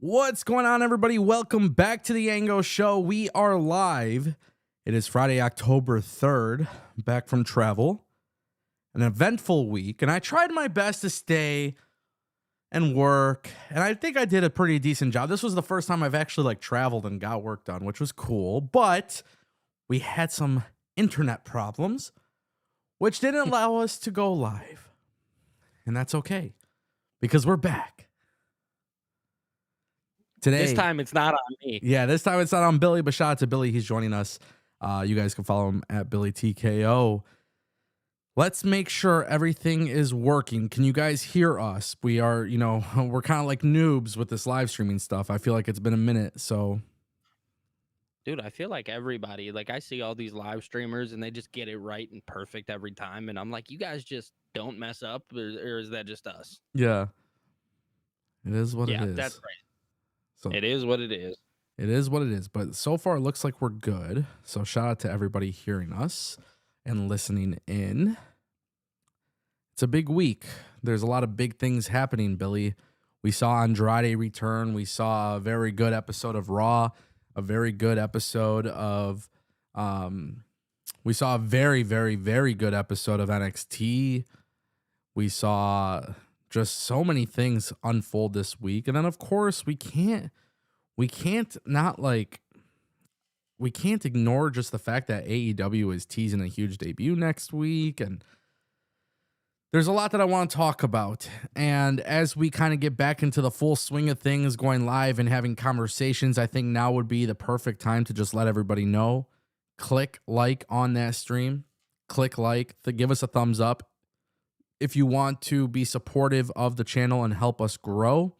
What's going on, everybody? Welcome back to the Ango Show. We are live. It is Friday, October 3rd, back from travel. An eventful week, and I tried my best to stay and work, and I think I did a pretty decent job. This was the first time I've actually traveled and got work done, which was cool, but we had some internet problems, which didn't allow us to go live. And that's okay, because we're back. Today, this time it's not on me. Yeah, this time it's not on Billy, but shout out to Billy. He's joining us. You guys can follow him at BillyTKO. Let's make sure everything is working. Can you guys hear us? We are, we're kind of like noobs with this live streaming stuff. I feel like it's been a minute, so. Dude, I feel like everybody, I see all these live streamers and they just get it right and perfect every time. And I'm like, you guys just don't mess up, or is that just us? Yeah. It is what it is. Yeah, that's right. So it is what it is. It is what it is. But so far, it looks like we're good. So shout out to everybody hearing us and listening in. It's a big week. There's a lot of big things happening, Billy. We saw Andrade return. We saw a very good episode of Raw. A very good episode of... we saw a very, very, very good episode of NXT. We saw just so many things unfold this week. And then, of course, we can't ignore just the fact that AEW is teasing a huge debut next week. And there's a lot that I want to talk about. And as we kind of get back into the full swing of things, going live and having conversations, I think now would be the perfect time to just let everybody know. Click like on that stream. Click like. Give us a thumbs up. If you want to be supportive of the channel and help us grow,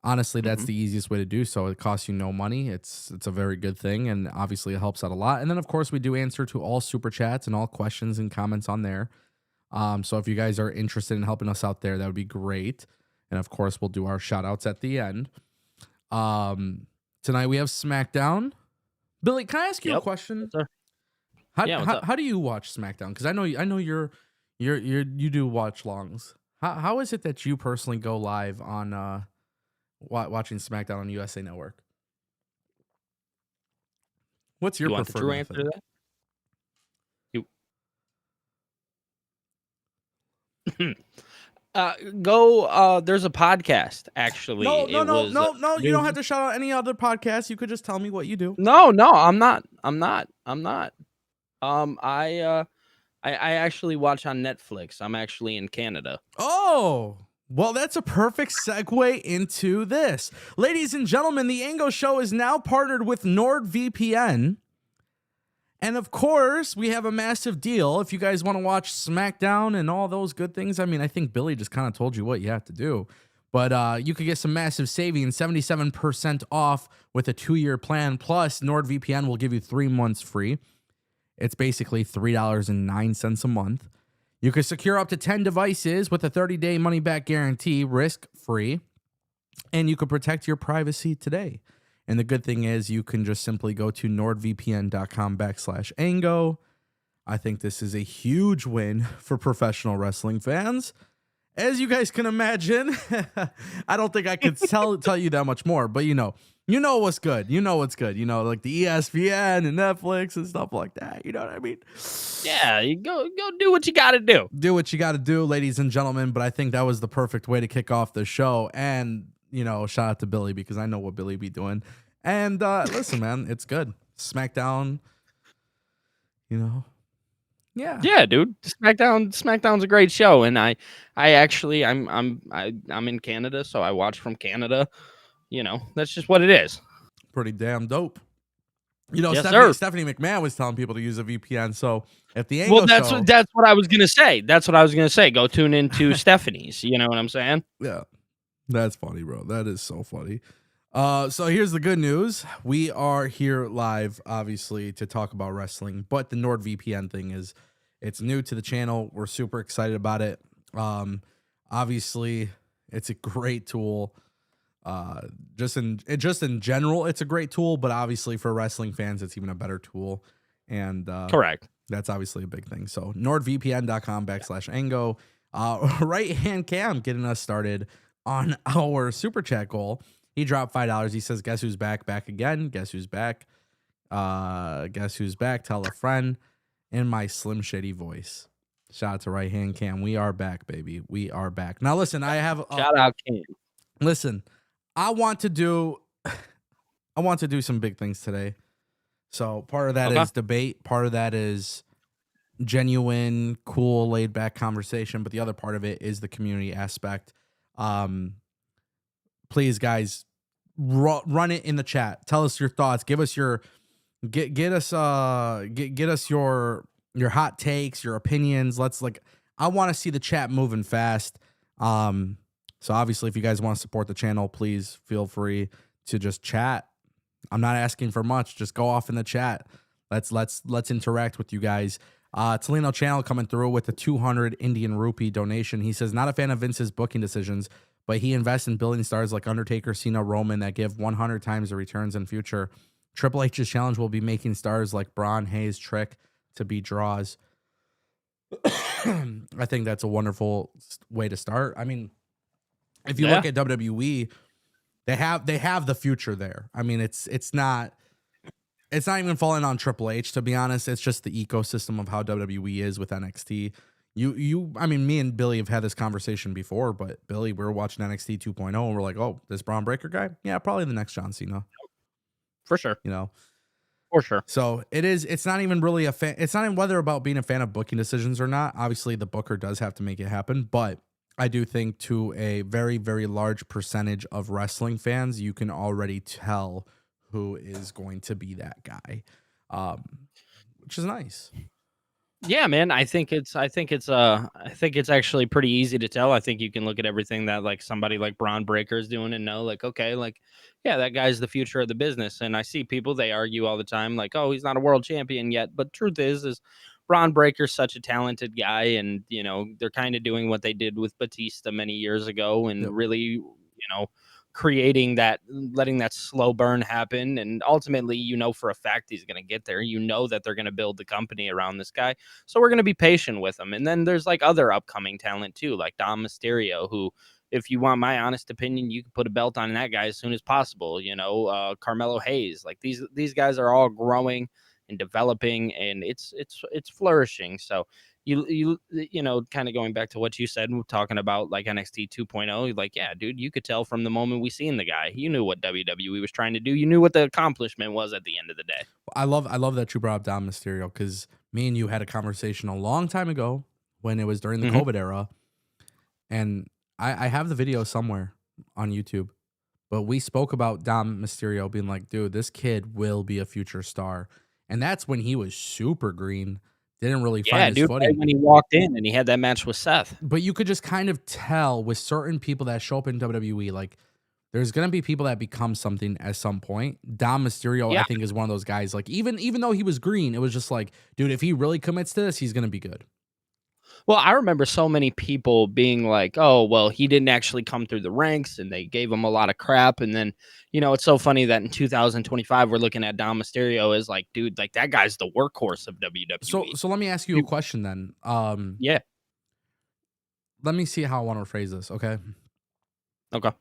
honestly, that's the easiest way to do so. It costs you no money. It's a very good thing, and obviously it helps out a lot. And then, of course, we do answer to all super chats and all questions and comments on there. So if you guys are interested in helping us out there, that would be great. And, of course, we'll do our shout-outs at the end. Tonight we have SmackDown. Billy, can I ask you a question? Yes, sir. How do you watch SmackDown? Because I know you do watch longs. How is it that you personally go live on watching SmackDown on USA Network? What's your preferred true answer to that? There's a podcast actually. No. You don't have to shout out any other podcast. You could just tell me what you do. No, I'm not. I actually watch on Netflix. I'm actually in Canada. Oh, well, that's a perfect segue into this. Ladies and gentlemen, the Ango Show is now partnered with NordVPN. And of course, we have a massive deal. If you guys want to watch SmackDown and all those good things, I think Billy just kind of told you what you have to do. But you could get some massive savings, 77% off with a 2-year plan. Plus, NordVPN will give you 3 months free. It's basically $3.09 a month. You can secure up to 10 devices with a 30-day money-back guarantee, risk-free. And you can protect your privacy today. And the good thing is you can just simply go to nordvpn.com/Ango. I think this is a huge win for professional wrestling fans. As you guys can imagine, I don't think I could tell you that much more, but you know what's good. You know what's good. Like the ESPN and Netflix and stuff like that. You know what I mean? Yeah, you go do what you got to do. Do what you got to do, ladies and gentlemen. But I think that was the perfect way to kick off the show. And shout out to Billy because I know what Billy be doing. And listen, man, it's good. SmackDown, Yeah, dude. SmackDown's a great show, and I'm in Canada, so I watch from Canada. That's just what it is. Pretty damn dope. Yes, Stephanie McMahon was telling people to use a VPN. So if the Ango that's what I was gonna say. That's what I was gonna say. Go tune into Stephanie's. You know what I'm saying? Yeah, that's funny, bro. That is so funny. So here's the good news. We are here live, obviously, to talk about wrestling, but the NordVPN thing it's new to the channel. We're super excited about it. Obviously, it's a great tool. Just in general, it's a great tool, but obviously for wrestling fans, it's even a better tool. And correct. That's obviously a big thing. So nordvpn.com/Ango. Right hand cam getting us started on our super chat goal. He dropped $5. He says, "Guess who's back? Back again. Guess who's back? Guess who's back? Tell a friend." In my Slim Shady voice. Shout out to Right Hand Cam. We are back, baby. We are back. Now, listen. I have Shout out King. listen. I want to do some big things today. So part of that is debate. Part of that is genuine, cool, laid back conversation. But the other part of it is the community aspect. Please, guys, run it in the chat. Tell us your thoughts. Give us your get us your hot takes, your opinions. I want to see the chat moving fast. So obviously, if you guys want to support the channel, please feel free to just chat. I'm not asking for much. Just go off in the chat. Let's interact with you guys. Tolino Channel coming through with a 200 Indian rupee donation. He says, not a fan of Vince's booking decisions, but he invests in building stars like Undertaker, Cena, Roman that give 100 times the returns in future. Triple H's challenge will be making stars like Braun, Hayes, Trick to be draws. I think that's a wonderful way to start. I mean, if you look at WWE, they have the future there. I mean, it's not even falling on Triple H, to be honest. It's just the ecosystem of how WWE is with NXT. I mean, me and Billy have had this conversation before, but Billy, we were watching NXT 2.0 and we're like, oh, this Braun Breaker guy? Yeah, probably the next John Cena. For sure. You know? For sure. So it's not even really it's not even whether about being a fan of booking decisions or not. Obviously, the booker does have to make it happen, but I do think to a very, very large percentage of wrestling fans, you can already tell who is going to be that guy, which is nice. Yeah, man. I think it's actually pretty easy to tell. I think you can look at everything that like somebody like Braun Breaker is doing and know like, okay, like, yeah, that guy's the future of the business. And I see people, they argue all the time like, oh, he's not a world champion yet. But truth is Braun Breaker's such a talented guy, and you know, they're kind of doing what they did with Batista many years ago and really, you know, creating that, letting that slow burn happen. And ultimately, you know, for a fact he's going to get there. You know that they're going to build the company around this guy. So we're going to be patient with him. And then there's like other upcoming talent too, like Dom Mysterio, who, if you want my honest opinion, you can put a belt on that guy as soon as possible. You know, Carmelo Hayes, like these guys are all growing and developing, and it's flourishing. So you know, kind of going back to what you said, talking about like NXT 2.0, like, yeah, dude, you could tell from the moment we seen the guy, you knew what WWE was trying to do. You knew what the accomplishment was at the end of the day. I love that you brought up Dom Mysterio, because me and you had a conversation a long time ago when it was during the COVID era, and I have the video somewhere on YouTube, but we spoke about Dom Mysterio being like, dude, this kid will be a future star, and that's when he was super green. Didn't really find his footing. Right when he walked in and he had that match with Seth. But you could just kind of tell with certain people that show up in WWE, like there's gonna be people that become something at some point. Dom Mysterio, I think, is one of those guys. Like even though he was green, it was just like, dude, if he really commits to this, he's gonna be good. Well, I remember so many people being like, oh, well, he didn't actually come through the ranks, and they gave him a lot of crap. And then, you know, it's so funny that in 2025, we're looking at Dom Mysterio as like, dude, like that guy's the workhorse of WWE. So let me ask you a question then. Yeah. Let me see how I want to phrase this, okay? Okay.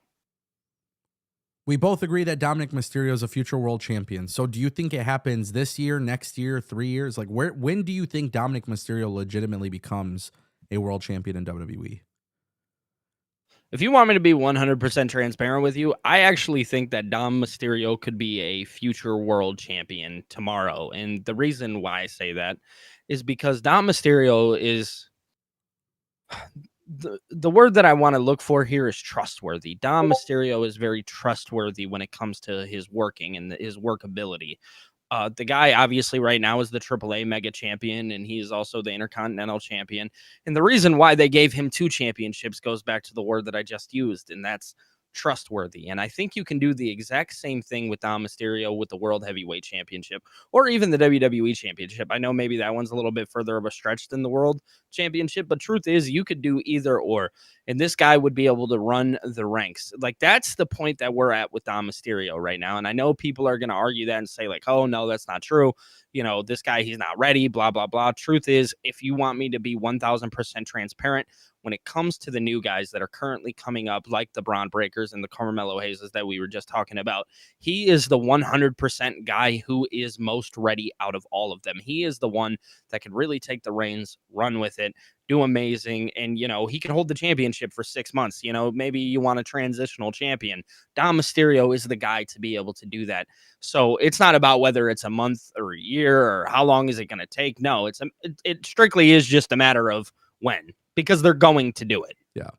We both agree that Dominic Mysterio is a future world champion. So do you think it happens this year, next year, 3 years? Like when do you think Dominic Mysterio legitimately becomes a world champion in WWE? If you want me to be 100% transparent with you, I actually think that Dom Mysterio could be a future world champion tomorrow. And the reason why I say that is because Dom Mysterio is the word that I want to look for here is trustworthy. Dom Mysterio is very trustworthy when it comes to his working and his workability. The guy obviously right now is the AAA Mega Champion, and he is also the Intercontinental Champion. And the reason why they gave him 2 championships goes back to the word that I just used, and that's trustworthy. And I think you can do the exact same thing with Dom Mysterio with the World Heavyweight Championship or even the WWE Championship. I know maybe that one's a little bit further of a stretch than the World Championship, but truth is you could do either or. and this guy would be able to run the ranks. Like, that's the point that we're at with Dom Mysterio right now. And I know people are going to argue that and say, like, oh, no, that's not true. You know, this guy, he's not ready, blah, blah, blah. Truth is, if you want me to be 1000% transparent, when it comes to the new guys that are currently coming up, like the Braun Breakers and the Carmelo Hayes that we were just talking about, he is the 100% guy who is most ready out of all of them. He is the one that can really take the reins, run with it, do amazing. And, you know, he can hold the championship for 6 months. You know, maybe you want a transitional champion. Dom Mysterio is the guy to be able to do that. So it's not about whether it's a month or a year or how long is it going to take. No, it strictly is just a matter of when, because they're going to do it. Yeah.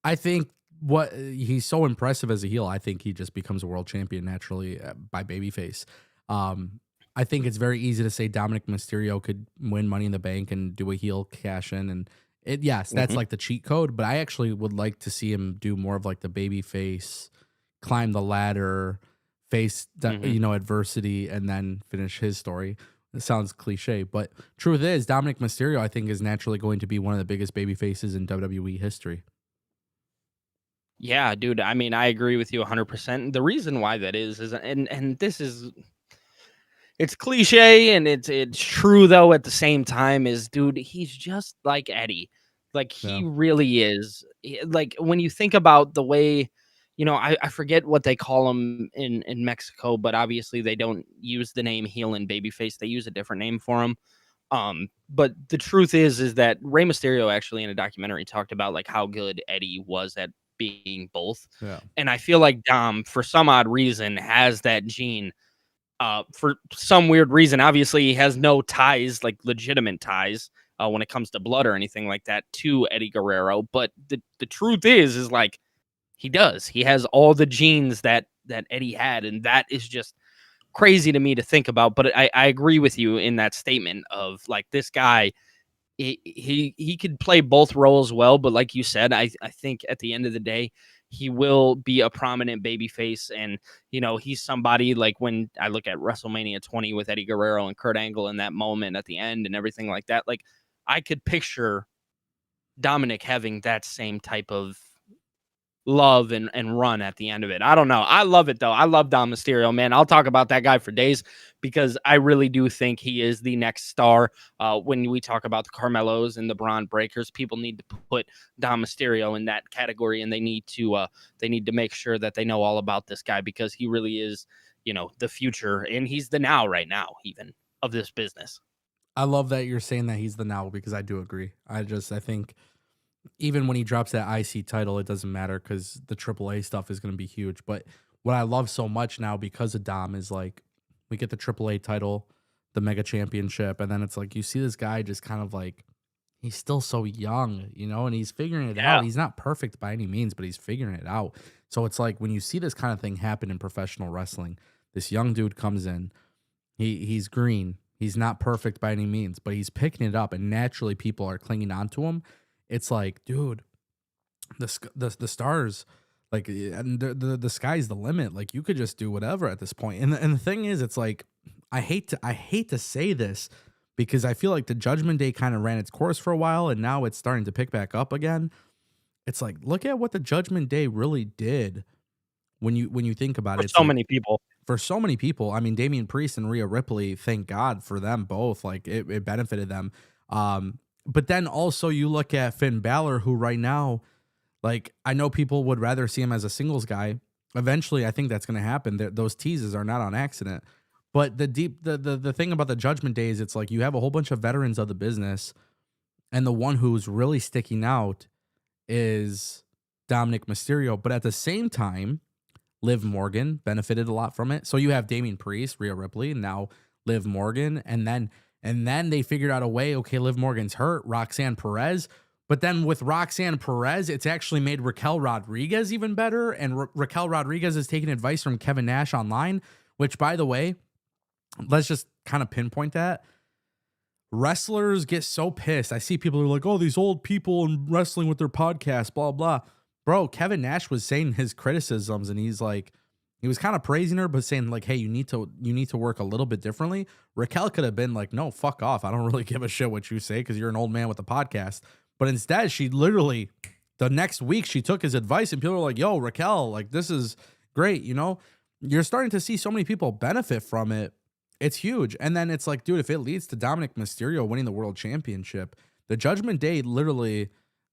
I think what he's so impressive as a heel, I think he just becomes a world champion naturally by babyface. I think it's very easy to say Dominic Mysterio could win Money in the Bank and do a heel cash in, and yes, that's like the cheat code. But I actually would like to see him do more of like the babyface, climb the ladder, face adversity, and then finish his story. It sounds cliche, but truth is, Dominic Mysterio, I think, is naturally going to be one of the biggest baby faces in WWE history. Yeah, dude. I mean, I agree with you 100%. The reason why that is, and this is, it's cliche and it's true though at the same time, is, dude, he's just like Eddie. Like, he really is. Like, when you think about the way, you know, I forget what they call him in Mexico, but obviously they don't use the name heel and babyface. They use a different name for him. But the truth is that Rey Mysterio actually in a documentary talked about like how good Eddie was at being both. Yeah. And I feel like Dom, for some odd reason, has that gene. For some weird reason, obviously he has no ties, like legitimate ties, when it comes to blood or anything like that, to Eddie Guerrero. But the truth is like, he does. He has all the genes that Eddie had, and that is just crazy to me to think about. But I agree with you in that statement of like, this guy, he could play both roles well, but like you said, I think at the end of the day, he will be a prominent babyface. And, you know, he's somebody like, when I look at WrestleMania 20 with Eddie Guerrero and Kurt Angle in that moment at the end and everything like that, like, I could picture Dominic having that same type of love and run at the end of it. I don't know. I love it though. I love Dom Mysterio, man. I'll talk about that guy for days because I really do think he is the next star. When we talk about the Carmelos and the Braun Breakers, people need to put Dom Mysterio in that category, and they need to make sure that they know all about this guy, because he really is, you know, the future, and he's the now right now even of this business. I love that you're saying that he's the now, because I do agree. I think even when he drops that IC title, it doesn't matter because the AAA stuff is going to be huge. But what I love so much now because of Dom is like, we get the AAA title, the Mega Championship, and then it's like you see this guy just kind of like, he's still so young, you know, and he's figuring it out. He's not perfect by any means, but he's figuring it out. So it's like when you see this kind of thing happen in professional wrestling, this young dude comes in, he's green, he's not perfect by any means, but he's picking it up, and naturally people are clinging on to him. It's like, dude, the stars, like, and the sky's the limit. Like, you could just do whatever at this point. And the thing is, it's like, I hate to say this because I feel like the Judgment Day kind of ran its course for a while, and now it's starting to pick back up again. It's like, look at what the Judgment Day really did when you think about it. For so many people. For so many people. I mean, Damian Priest and Rhea Ripley, thank God for them both. Like, it benefited them. But then also you look at Finn Balor, who right now, like, I know people would rather see him as a singles guy. Eventually, I think that's going to happen. Those teases are not on accident. But the thing about the Judgment Day is, it's like you have a whole bunch of veterans of the business, and the one who's really sticking out is Dominic Mysterio. But at the same time, Liv Morgan benefited a lot from it. So you have Damian Priest, Rhea Ripley, and now Liv Morgan, and then they figured out a way, okay, Liv Morgan's hurt, Roxanne Perez. But then with Roxanne Perez, it's actually made Raquel Rodriguez even better. And Raquel Rodriguez is taking advice from Kevin Nash online, which, by the way, let's just kind of pinpoint that. Wrestlers get so pissed. I see people who are like, oh, these old people and wrestling with their podcast, blah, blah. Bro, Kevin Nash was saying his criticisms, and he's like, he was kind of praising her, but saying like, hey, you need to work a little bit differently. Raquel could have been like, no, fuck off. I don't really give a shit what you say because you're an old man with a podcast. But instead, she literally the next week she took his advice and people were like, yo, Raquel, like this is great. You know, you're starting to see so many people benefit from it. It's huge. And then it's like, dude, if it leads to Dominic Mysterio winning the world championship, the Judgment Day literally,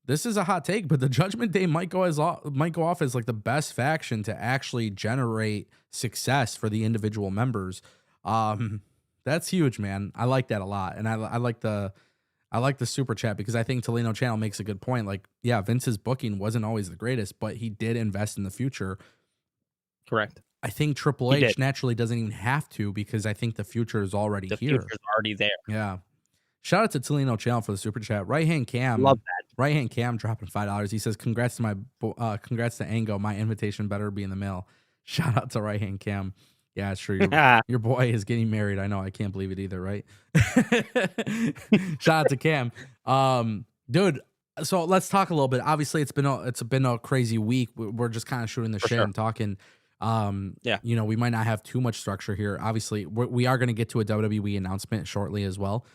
this is a hot take, but the Judgment Day might go off as like the best faction to actually generate success for the individual members. That's huge, man. I like that a lot. And I like the super chat because I think Tolino Channel makes a good point. Like, yeah, Vince's booking wasn't always the greatest, but he did invest in the future. Correct. I think Triple H naturally doesn't even have to because I think the future is already here. The future's already there. Yeah. Shout out to Tolino Channel for the super chat. Right hand Cam. Love that. Right hand Cam dropping $5. He says, congrats to Ango. My invitation better be in the mail. Shout out to right hand Cam. Yeah, it's true. Your boy is getting married. I know. I can't believe it either, right? Shout out to Cam. Dude, so let's talk a little bit. Obviously, it's been a crazy week. We're just kind of shooting the shit and talking. You know, we might not have too much structure here. Obviously, we are going to get to a WWE announcement shortly as well.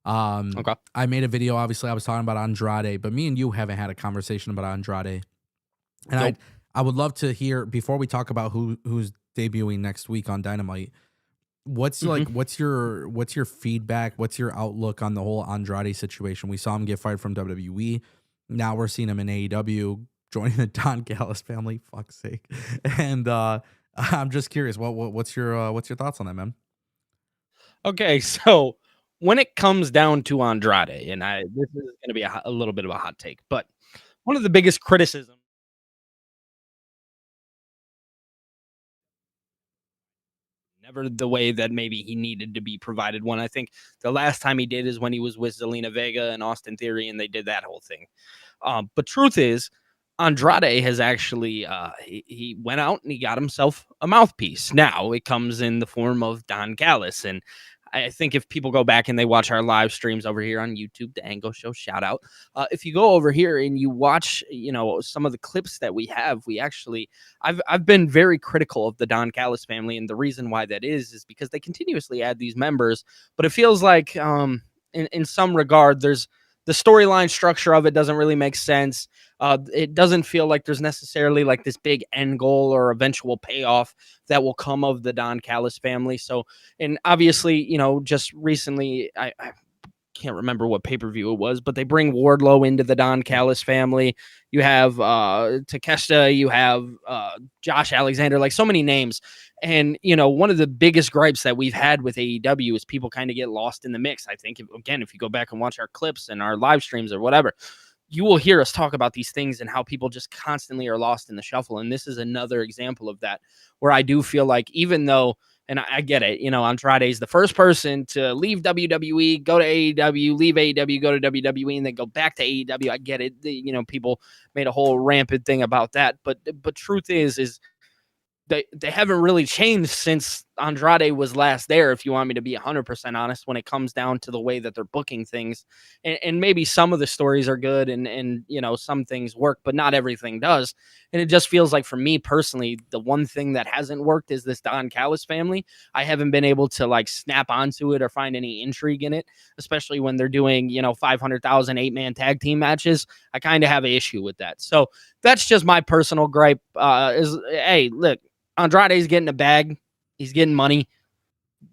Okay. I made a video. Obviously, I was talking about Andrade, but me and you haven't had a conversation about Andrade. And nope. I would love to hear, before we talk about who's debuting next week on Dynamite, what's your feedback? What's your outlook on the whole Andrade situation? We saw him get fired from WWE. Now we're seeing him in AEW joining the Don Callis family. Fuck's sake. And I'm just curious, what's your thoughts on that, man? Okay, so when it comes down to Andrade, and this is going to be a little bit of a hot take, but one of the biggest criticisms never the way that maybe he needed to be provided one. I think the last time he did is when he was with Zelina Vega and Austin Theory, and they did that whole thing. But truth is, Andrade has actually he went out and he got himself a mouthpiece. Now it comes in the form of Don Callis, and I think if people go back and they watch our live streams over here on YouTube, the Ango Show, shout out. If you go over here and you watch, you know, some of the clips that we have, I've been very critical of the Don Callis family, and the reason why that is because they continuously add these members, but it feels like in some regard there's the storyline structure of it doesn't really make sense. It doesn't feel like there's necessarily like this big end goal or eventual payoff that will come of the Don Callis family. So, and obviously, you know, just recently, I can't remember what pay-per-view it was, but they bring Wardlow into the Don Callis family. You have Takeshita, you have Josh Alexander, like so many names. And, you know, one of the biggest gripes that we've had with AEW is people kind of get lost in the mix. I think, if you go back and watch our clips and our live streams or whatever, you will hear us talk about these things and how people just constantly are lost in the shuffle. And this is another example of that, where I do feel like, even though, and I get it, you know, Andrade's the first person to leave WWE, go to AEW, leave AEW, go to WWE, and then go back to AEW. I get it. You know, people made a whole rampant thing about that. But truth is they haven't really changed since Andrade was last there, if you want me to be 100% honest, when it comes down to the way that they're booking things. And maybe some of the stories are good and you know, some things work, but not everything does. And it just feels like, for me personally, the one thing that hasn't worked is this Don Callis family. I haven't been able to like snap onto it or find any intrigue in it, especially when they're doing, you know, 500,000 8-man tag team matches. I kind of have an issue with that. So that's just my personal gripe. Hey, look, Andrade's getting a bag. He's getting money.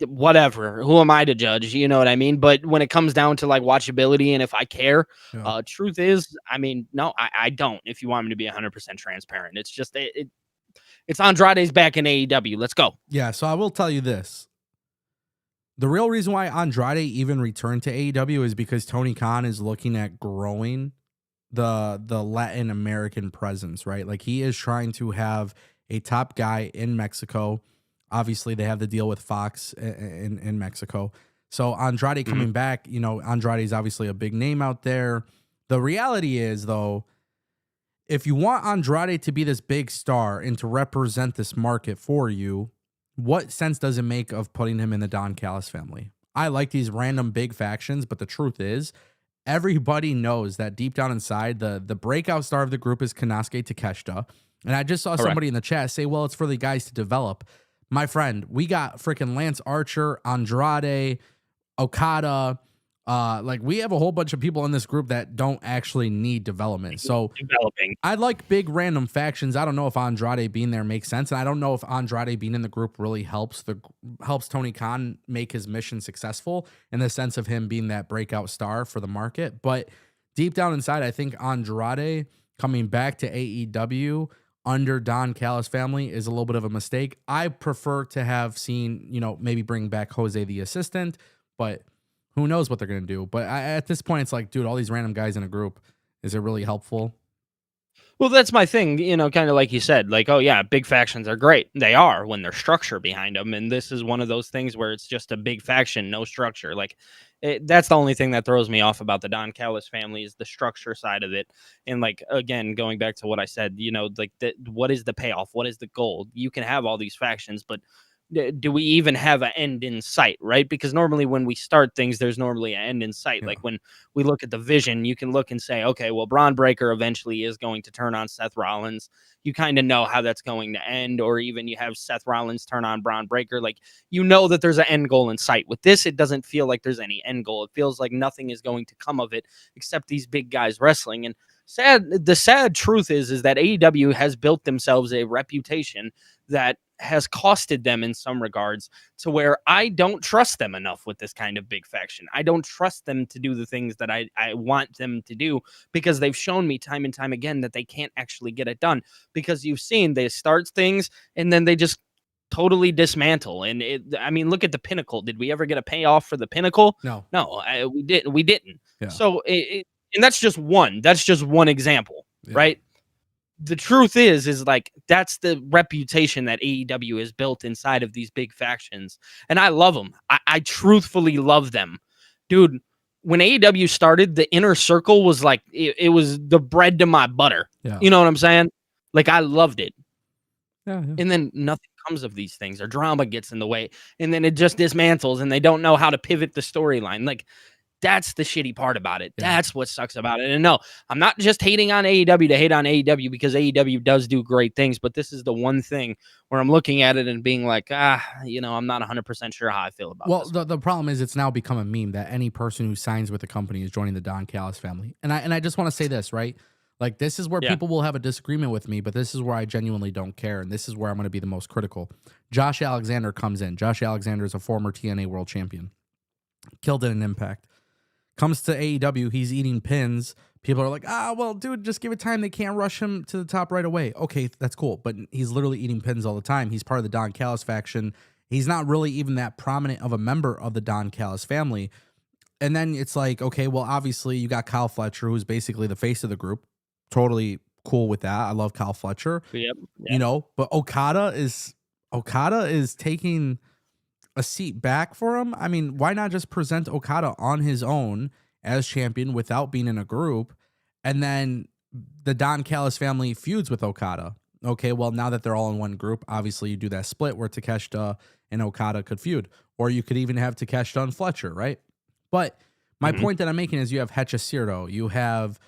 Whatever. Who am I to judge? You know what I mean? But when it comes down to like watchability and if I care, truth is, I mean, no, I don't. If you want me to be 100% transparent, it's just it's Andrade's back in AEW. Let's go. Yeah. So I will tell you this. The real reason why Andrade even returned to AEW is because Tony Khan is looking at growing the Latin American presence, right? Like, he is trying to have a top guy in Mexico. Obviously, they have the deal with Fox in Mexico. So Andrade coming back, you know, Andrade is obviously a big name out there. The reality is, though, if you want Andrade to be this big star and to represent this market for you, what sense does it make of putting him in the Don Callis family? I like these random big factions, but the truth is, everybody knows that deep down inside, the breakout star of the group is Konosuke Takeshita. And I just saw somebody in the chat say, well, it's for the guys to develop. My friend, we got freaking Lance Archer, Andrade, Okada, Like we have a whole bunch of people in this group that don't actually need development. So Developing. I like big random factions. I don't know if Andrade being there makes sense, and I don't know if Andrade being in the group really helps Tony Khan make his mission successful in the sense of him being that breakout star for the market. But deep down inside, I think Andrade coming back to AEW under Don Callis family is a little bit of a mistake. I prefer to have seen, maybe bring back Jose the assistant, but who knows what they're going to do. But at this point, it's like, dude, all these random guys in a group, is it really helpful? Well, that's my thing, kind of like you said, like, oh yeah, big factions are great. They are when there's structure behind them. And this is one of those things where it's just a big faction, no structure. Like that's the only thing that throws me off about the Don Callis family is the structure side of it. And like, again, going back to what I said, like what is the payoff? What is the goal? You can have all these factions, but do we even have an end in sight, right? Because normally when we start things, there's normally an end in sight. Yeah. Like when we look at the vision, you can look and say, okay, well, Braun Breaker eventually is going to turn on Seth Rollins. You kind of know how that's going to end, or even you have Seth Rollins turn on Braun Breaker. Like, that there's an end goal in sight. With this, it doesn't feel like there's any end goal. It feels like nothing is going to come of it except these big guys wrestling. And the sad truth is that AEW has built themselves a reputation that has costed them in some regards to where I don't trust them enough with this kind of big faction. I don't trust them to do the things that I want them to do because they've shown me time and time again that they can't actually get it done because you've seen they start things and then they just totally dismantle. And look at the Pinnacle. Did we ever get a payoff for the Pinnacle? No, we didn't. Yeah. So and that's just one example, Yeah. right? The truth is like that's the reputation that AEW has built inside of these big factions. And I love them. I truthfully love them. Dude, when AEW started, the Inner Circle was like, it was the bread to my butter. Yeah. You know what I'm saying? Like, I loved it. Yeah. And then nothing comes of these things, or drama gets in the way. And then it just dismantles and they don't know how to pivot the storyline. Like, that's the shitty part about it. Yeah. That's what sucks about it. And no, I'm not just hating on AEW to hate on AEW because AEW does do great things, but this is the one thing where I'm looking at it and being like, I'm not 100% sure how I feel about this. Well, the problem is it's now become a meme that any person who signs with the company is joining the Don Callis family. And I just want to say this, right? Like, this is where people will have a disagreement with me, but this is where I genuinely don't care. And this is where I'm going to be the most critical. Josh Alexander comes in. Josh Alexander is a former TNA world champion. Killed it in Impact. Comes to AEW, he's eating pins. People are like, well, dude, just give it time. They can't rush him to the top right away. Okay, that's cool. But he's literally eating pins all the time. He's part of the Don Callis faction. He's not really even that prominent of a member of the Don Callis family. And then it's like, okay, well, obviously you got Kyle Fletcher, who's basically the face of the group. Totally cool with that. I love Kyle Fletcher. Yep. But Okada is taking a seat back for him. I mean, why not just present Okada on his own as champion without being in a group? And then the Don Callis family feuds with Okada. Okay, well, now that they're all in one group, obviously you do that split where Takeshita and Okada could feud. Or you could even have Takeshita and Fletcher, right? But my point that I'm making is you have Hechicero, you have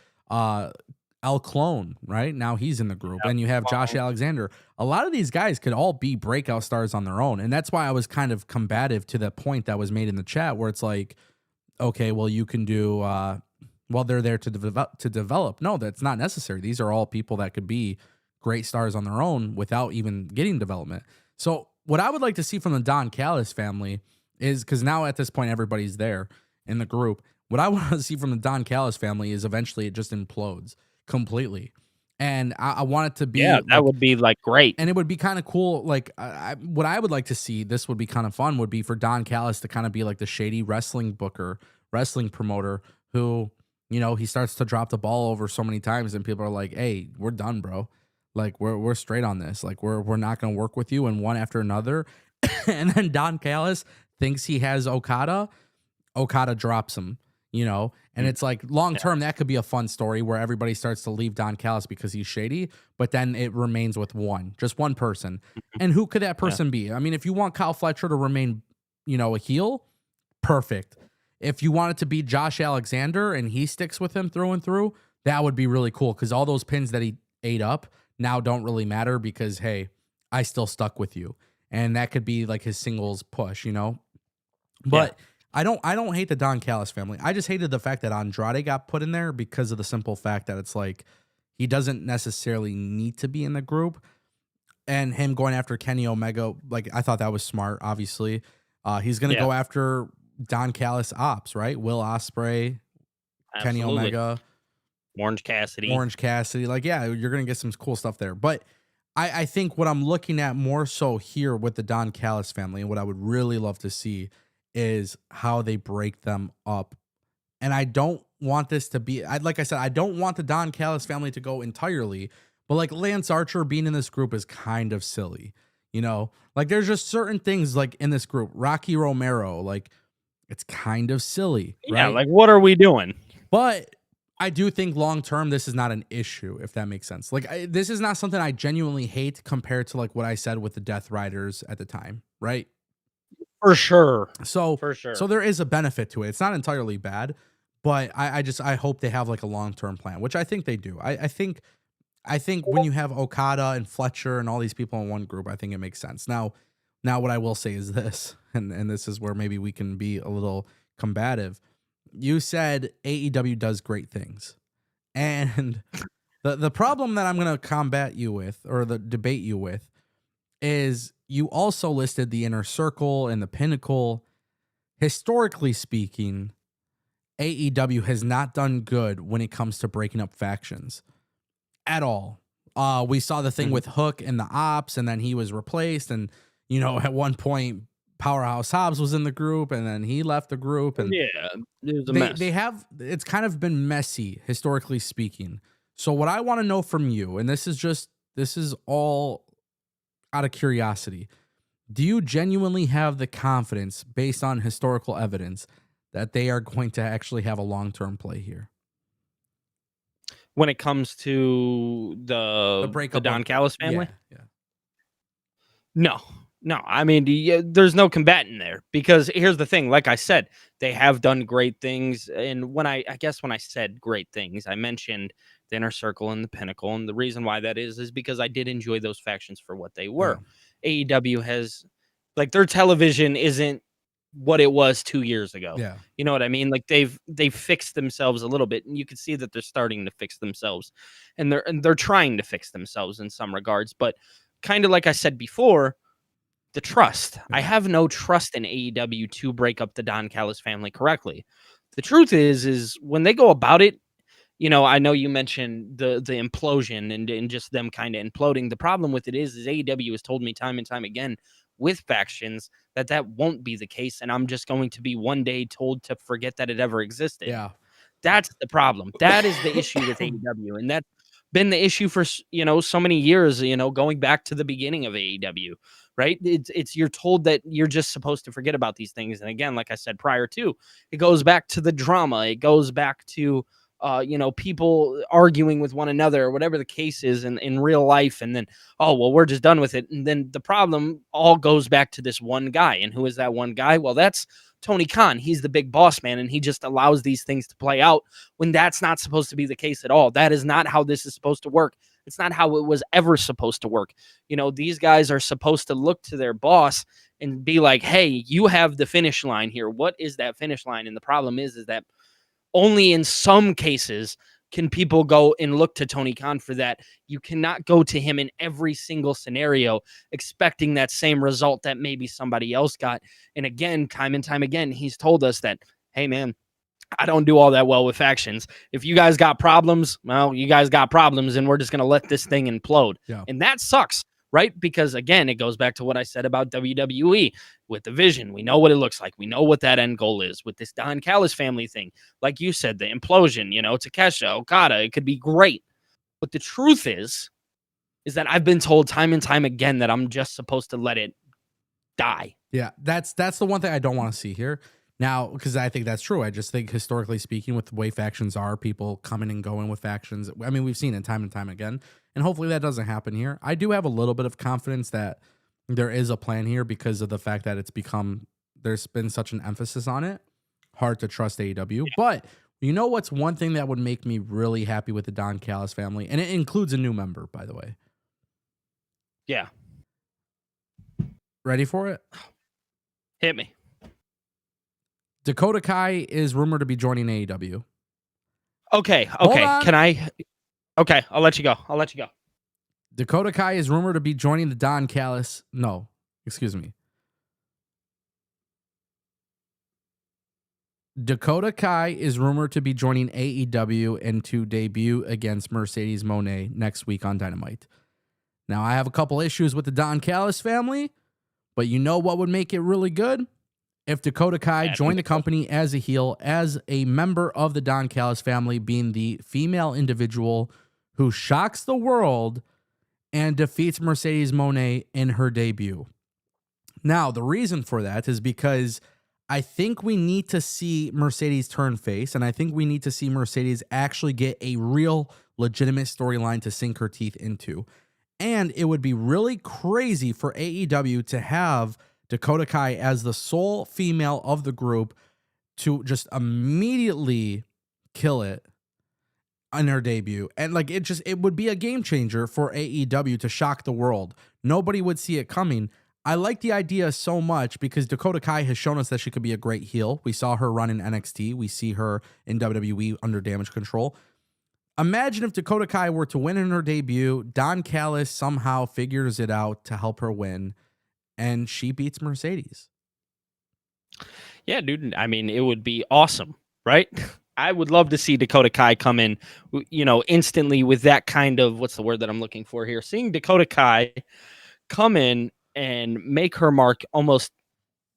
El Clone, right? Now he's in the group. And you have Josh Alexander. A lot of these guys could all be breakout stars on their own. And that's why I was kind of combative to the point that was made in the chat where it's like, okay, well, you can do, they're there to develop. No, that's not necessary. These are all people that could be great stars on their own without even getting development. So what I would like to see from the Don Callis family is, because now at this point, everybody's there in the group. What I want to see from the Don Callis family is eventually it just implodes completely. And I want it to be, that would be like great. And it would be kind of cool. Like what I would like to see, this would be kind of fun, would be for Don Callis to kind of be like the shady wrestling booker, wrestling promoter who, he starts to drop the ball over so many times and people are like, hey, we're done, bro. Like we're straight on this. Like we're not going to work with you, and one after another. And then Don Callis thinks he has Okada drops him. And it's like long term, that could be a fun story where everybody starts to leave Don Callis because he's shady, but then it remains with just one person. And who could that person be? I mean, if you want Kyle Fletcher to remain, a heel, perfect. If you want it to be Josh Alexander and he sticks with him through and through, that would be really cool because all those pins that he ate up now don't really matter because, hey, I still stuck with you. And that could be like his singles push, But I don't hate the Don Callis family. I just hated the fact that Andrade got put in there because of the simple fact that it's like he doesn't necessarily need to be in the group. And him going after Kenny Omega, like I thought that was smart, obviously. He's gonna Yeah, go after Don Callis ops, right? Will Ospreay, Kenny absolutely. Omega, Orange Cassidy. Orange Cassidy. Like, yeah, you're gonna get some cool stuff there. But I think what I'm looking at more so here with the Don Callis family, and what I would really love to see is how they break them up. And I don't want this to be, like I said, I don't want the Don Callis family to go entirely, but like Lance Archer being in this group is kind of silly. You know, like there's just certain things like in this group, Rocky Romero, like it's kind of silly, Yeah, right? like what are we doing? But I do think long term, this is not an issue, if that makes sense. Like, this is not something I genuinely hate compared to like what I said with the Death Riders at the time, right? For sure. So, For so sure. there is a benefit to it. It's not entirely bad, but I hope they have like a long term plan, which I think they do. I think when you have Okada and Fletcher and all these people in one group, I think it makes sense. Now what I will say is this, and this is where maybe we can be a little combative. You said AEW does great things. And the problem that I'm going to combat you with, or the debate you with, is you also listed the Inner Circle and the Pinnacle. Historically speaking, AEW has not done good when it comes to breaking up factions at all. We saw the thing Mhm. with Hook and the Ops, and then he was replaced. And, you know, at one point, Powerhouse Hobbs was in the group, and then he left the group. And Yeah, it was a they mess. have, it's kind of been messy historically speaking. So what I want to know from you, and this is all out of curiosity, do you genuinely have the confidence based on historical evidence that they are going to actually have a long-term play here? When it comes to The the breakup Don of, Callis yeah, family? yeah. No, no. I mean, there's no combating there because here's the thing. Like I said, they have done great things, and when I guess when I said great things, I mentioned the Inner Circle and the Pinnacle, and the reason why that is because I did enjoy those factions for what they Yeah. were. AEW has, like, their television isn't what it was 2 years ago. Yeah. You know what I mean? Like they've fixed themselves a little bit, and you can see that they're starting to fix themselves, and they're trying to fix themselves in some regards, but kind of like I said before, the trust. I Yeah. have no trust in AEW to break up the Don Callis family correctly. The truth is when they go about it, I know you mentioned the implosion and just them kind of imploding. The problem with it is AEW has told me time and time again with factions that won't be the case, and I'm just going to be one day told to forget that it ever existed. Yeah. That's the problem. That is the issue with AEW, and that's been the issue for so many years. Going back to the beginning of AEW, right? It's you're told that you're just supposed to forget about these things, and again, like I said prior to, it goes back to the drama. It goes back to people arguing with one another or whatever the case is in real life, and then oh well, we're just done with it, and then the problem all goes back to this one guy, and who is that one guy? Well, that's Tony Khan. He's the big boss man, and he just allows these things to play out when that's not supposed to be the case at all. That is not how this is supposed to work. It's not how it was ever supposed to work. These guys are supposed to look to their boss and be like, hey, you have the finish line here. What is that finish line? And the problem is that only in some cases can people go and look to Tony Khan for that. You cannot go to him in every single scenario expecting that same result that maybe somebody else got. And again, time and time again, he's told us that, hey, man, I don't do all that well with factions. If you guys got problems, well, you guys got problems, and we're just going to let this thing implode. Yeah. And that sucks, right? Because again, it goes back to what I said about WWE with the vision. We know what it looks like. We know what that end goal is with this Don Callis family thing. Like you said, the implosion, Takesha, Okada, it could be great. But the truth is that I've been told time and time again that I'm just supposed to let it die. Yeah, that's the one thing I don't want to see here. Now, because I think that's true. I just think historically speaking, with the way factions are, people coming and going with factions. I mean, we've seen it time and time again, and hopefully that doesn't happen here. I do have a little bit of confidence that there is a plan here because of the fact that there's been such an emphasis on it. Hard to trust AEW, but you know what's one thing that would make me really happy with the Don Callis family, and it includes a new member, by the way. Yeah. Ready for it? Hit me. Dakota Kai is rumored to be joining AEW. Okay. Hold on. Can I? Okay, I'll let you go. Dakota Kai is rumored to be joining the Don Callis. No, excuse me. Dakota Kai is rumored to be joining AEW and to debut against Mercedes Moné next week on Dynamite. Now, I have a couple issues with the Don Callis family, but you know what would make it really good? If Dakota Kai joined the company as a heel, as a member of the Don Callis family, being the female individual who shocks the world and defeats Mercedes Moné in her debut. Now, the reason for that is because I think we need to see Mercedes turn face, and I think we need to see Mercedes actually get a real, legitimate storyline to sink her teeth into. And it would be really crazy for AEW to have Dakota Kai as the sole female of the group to just immediately kill it on her debut. And like it would be a game changer for AEW to shock the world. Nobody would see it coming. I like the idea so much because Dakota Kai has shown us that she could be a great heel. We saw her run in NXT. We see her in WWE under Damage Control. Imagine if Dakota Kai were to win in her debut, Don Callis somehow figures it out to help her win, and she beats Mercedes. Yeah, dude. I mean, it would be awesome, right? I would love to see Dakota Kai come in, instantly with that kind of, what's the word that I'm looking for here? Seeing Dakota Kai come in and make her mark almost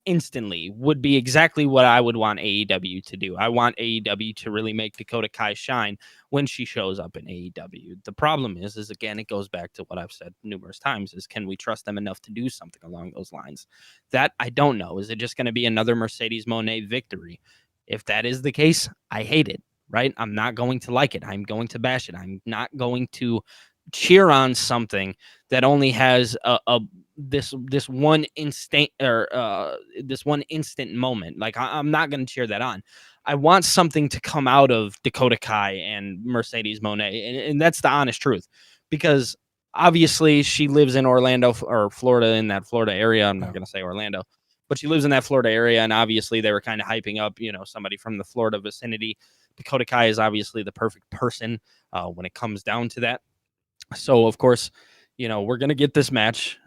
instantly would be exactly what I would want AEW to do. I want AEW to really make Dakota Kai shine when she shows up in AEW. The problem is again, it goes back to what I've said numerous times, is can we trust them enough to do something along those lines? That I don't know. Is it just going to be another Mercedes Moné victory? If that is the case, I hate it, right? I'm not going to like it. I'm going to bash it. I'm not going to cheer on something that only has this one instant moment. Like I'm not going to cheer that on. I want something to come out of Dakota Kai and Mercedes Moné, and that's the honest truth, because obviously she lives in Orlando or Florida, in that Florida area. I'm not going to say Orlando, but she lives in that Florida area, and obviously they were kind of hyping up, somebody from the Florida vicinity. Dakota Kai is obviously the perfect person when it comes down to that. So, of course, we're going to get this match.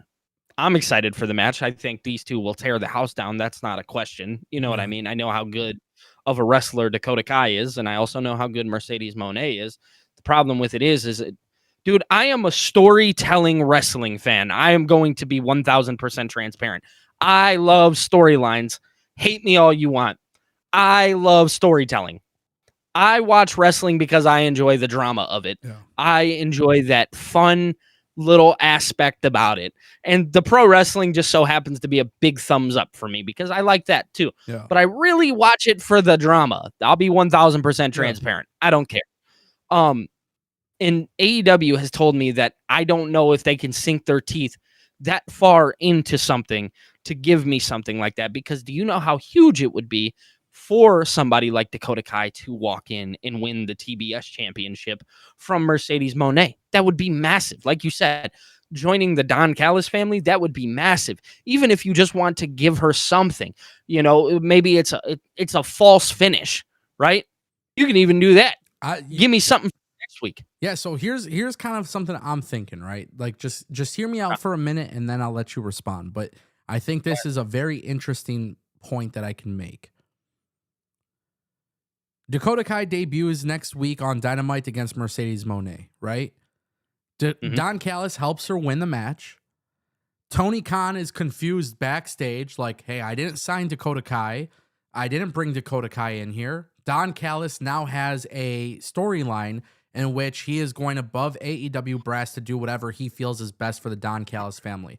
I'm excited for the match. I think these two will tear the house down. That's not a question. You know what I mean? I know how good of a wrestler Dakota Kai is, and I also know how good Mercedes Moné is. The problem with it is dude, I am a storytelling wrestling fan. I am going to be 1,000% transparent. I love storylines. Hate me all you want. I love storytelling. I watch wrestling because I enjoy the drama of it. Yeah. I enjoy that fun little aspect about it. And the pro wrestling just so happens to be a big thumbs up for me because I like that too. Yeah. But I really watch it for the drama. I'll be 1,000% transparent. Yeah. I don't care. And AEW has told me that I don't know if they can sink their teeth that far into something to give me something like that, because do you know how huge it would be for somebody like Dakota Kai to walk in and win the TBS championship from Mercedes Moné? That would be massive. Like you said, joining the Don Callis family, that would be massive. Even if you just want to give her something, maybe it's a false finish, right? You can even do that. Give me something next week. Yeah, so here's kind of something I'm thinking, right? Like just hear me out for a minute and then I'll let you respond. But I think this is a very interesting point that I can make. Dakota Kai debuts next week on Dynamite against Mercedes Moné, right? Don Callis helps her win the match. Tony Khan is confused backstage, like, hey, I didn't sign Dakota Kai. I didn't bring Dakota Kai in here. Don Callis now has a storyline in which he is going above AEW brass to do whatever he feels is best for the Don Callis family.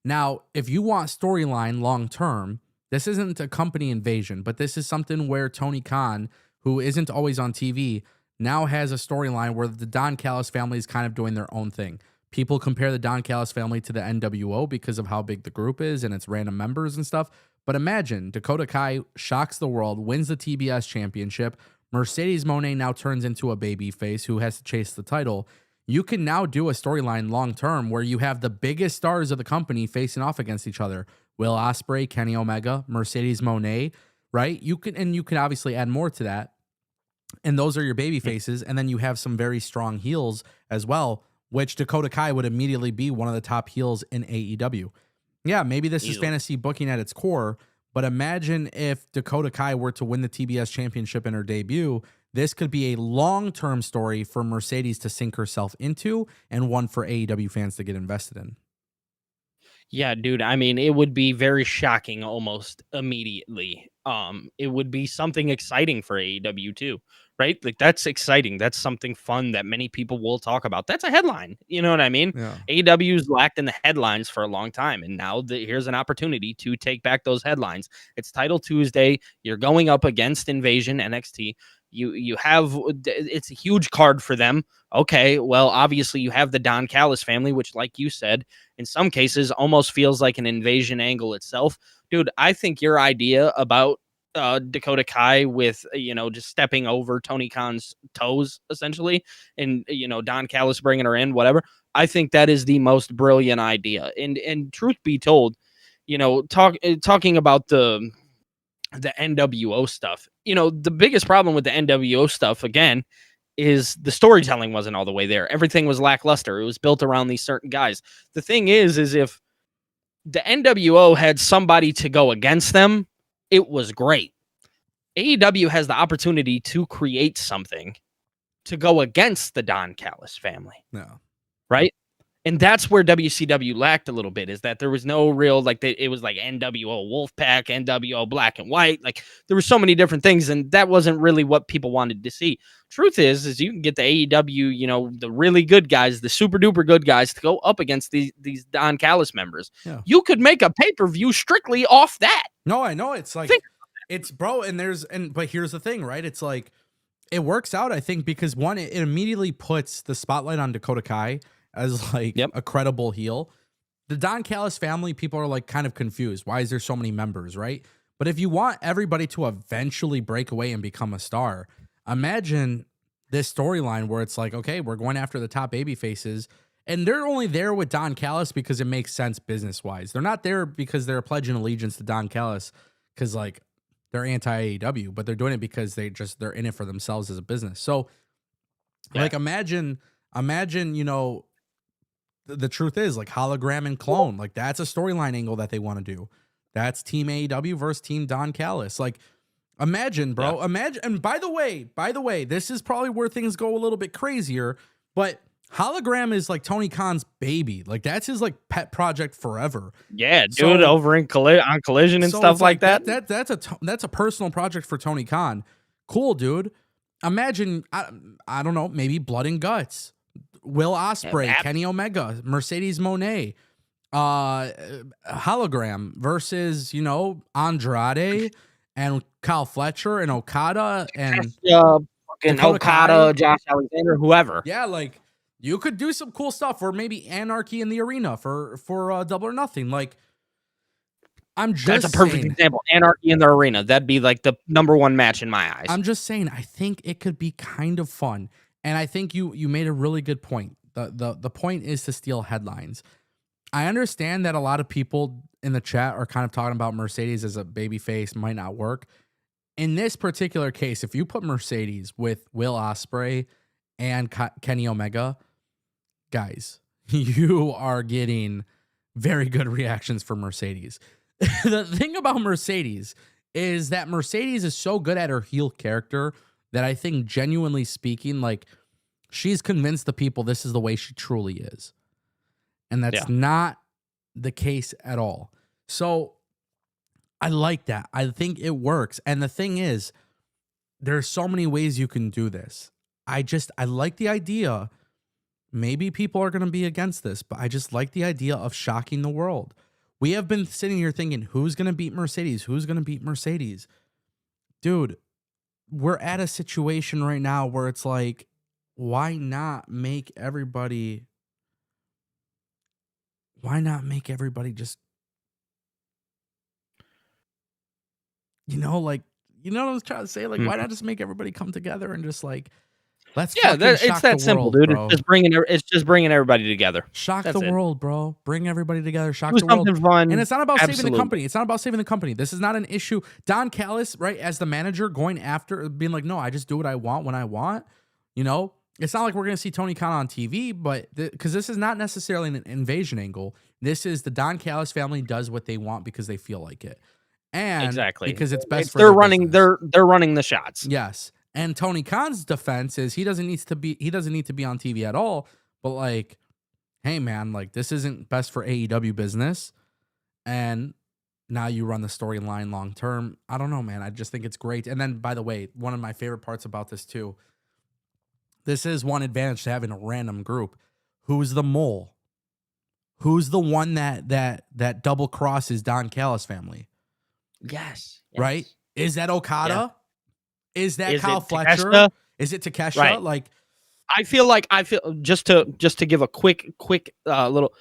Now, if you want storyline long-term, this isn't a company invasion, but this is something where Tony Khan, who isn't always on TV, now has a storyline where the Don Callis family is kind of doing their own thing. People compare the Don Callis family to the NWO because of how big the group is and its random members and stuff. But imagine Dakota Kai shocks the world, wins the TBS championship. Mercedes Moné now turns into a babyface who has to chase the title. You can now do a storyline long-term where you have the biggest stars of the company facing off against each other. Will Ospreay, Kenny Omega, Mercedes Moné. right? You can obviously add more to that. And those are your baby faces. And then you have some very strong heels as well, which Dakota Kai would immediately be one of the top heels in AEW. Yeah, maybe this is Easily. fantasy booking at its core, but imagine if Dakota Kai were to win the TBS championship in her debut. This could be a long-term story for Mercedes to sink herself into, and one for AEW fans to get invested in. Yeah, dude. I mean, it would be very shocking almost immediately. It would be something exciting for AEW too, right? Like that's exciting. That's something fun that many people will talk about. That's a headline. You know what I mean? Yeah. AEW's lacked in the headlines for a long time, and now here's an opportunity to take back those headlines. It's Title Tuesday. You're going up against Invasion NXT. You have it's a huge card for them. Okay, well, obviously you have the Don Callis family, which, like you said, in some cases almost feels like an Invasion angle itself. Dude, I think your idea about Dakota Kai with, just stepping over Tony Khan's toes, essentially, and, Don Callis bringing her in, whatever, I think that is the most brilliant idea. And truth be told, talking about the NWO stuff, the biggest problem with the NWO stuff, again, is the storytelling wasn't all the way there. Everything was lackluster. It was built around these certain guys. The thing is if the NWO had somebody to go against them, it was great. AEW has the opportunity to create something to go against the Don Callis family, No. right? And that's where WCW lacked a little bit, is that there was no real, it was like NWO Wolfpack, NWO Black and White. Like there were so many different things, and that wasn't really what people wanted to see. Truth is you can get the AEW, the really good guys, the super duper good guys, to go up against these Don Callis members. Yeah. You could make a pay-per-view strictly off that. No, I know. It's like, it's bro. But here's the thing, right? It's like, it works out, I think, because one, it immediately puts the spotlight on Dakota Kai as like a credible heel. The Don Callis family, people are like kind of confused. Why is there so many members, right? But if you want everybody to eventually break away and become a star, imagine this storyline where it's like, okay, we're going after the top baby faces, and they're only there with Don Callis because it makes sense business-wise. They're not there because they're pledging allegiance to Don Callis because like they're anti-AEW, but they're doing it because they're in it for themselves as a business. So like imagine, the truth is like hologram and clone, like that's a storyline angle that they want to do. That's Team AEW versus Team Don Callis. Like imagine, bro, imagine. And by the way, this is probably where things go a little bit crazier, but hologram is like Tony Khan's baby. Like that's his like pet project forever. Yeah, dude, over in on Collision and stuff like that. That's a personal project for Tony Khan. Cool, dude. Imagine, I don't know, maybe Blood and Guts, Will Ospreay, Kenny Omega, Mercedes Moné, hologram versus, Andrade and Kyle Fletcher and Okada and fucking Okada, Josh Alexander, whoever. Yeah, like you could do some cool stuff, or maybe Anarchy in the Arena for Double or Nothing. Like that's a perfect example. Anarchy in the Arena. That'd be like the number one match in my eyes. I'm just saying, I think it could be kind of fun. And I think you made a really good point. The point is to steal headlines. I understand that a lot of people in the chat are kind of talking about Mercedes as a babyface might not work. In this particular case, if you put Mercedes with Will Ospreay and Kenny Omega, guys, you are getting very good reactions from Mercedes. The thing about Mercedes is that Mercedes is so good at her heel character that I think, genuinely speaking, like she's convinced the people this is the way she truly is. And that's not the case at all. So I like that. I think it works. And the thing is, there's so many ways you can do this. I like the idea. Maybe people are going to be against this, but I just like the idea of shocking the world. We have been sitting here thinking, who's going to beat Mercedes? Who's going to beat Mercedes? Dude, we're at a situation right now where it's like, why not make everybody just, like, what I was trying to say? Like, why not just make everybody come together and just like Let's Yeah, fucking it's shock that the simple, world, dude. bro. It's just bringing everybody together. Shock That's the it. world, bro. Bring everybody together. Shock Do the world. something fun. And it's not about saving the Absolutely. company. It's not about saving the company. This is not an issue. Don Callis, right, as the manager, going after, being like, no, I just do what I want when I want. You know, it's not like we're going to see Tony Khan on TV, but because this is not necessarily an invasion angle. This is the Don Callis family does what they want because they feel like it. And Exactly. because it's best for they're their running business. they're running the shots. Yes. And Tony Khan's defense is he doesn't need to be on TV at all. But like, hey man, like this isn't best for AEW business. And now you run the storyline long term. I don't know, man. I just think it's great. And then by the way, one of my favorite parts about this too. This is one advantage to having a random group. Who's the mole? Who's the one that double crosses Don Callis family? Yes. Right? Is that Okada? Yeah. Is that Is Kyle it Fletcher? Takeshita? Is it Takeshita? Right. Like, I feel just to give a quick little,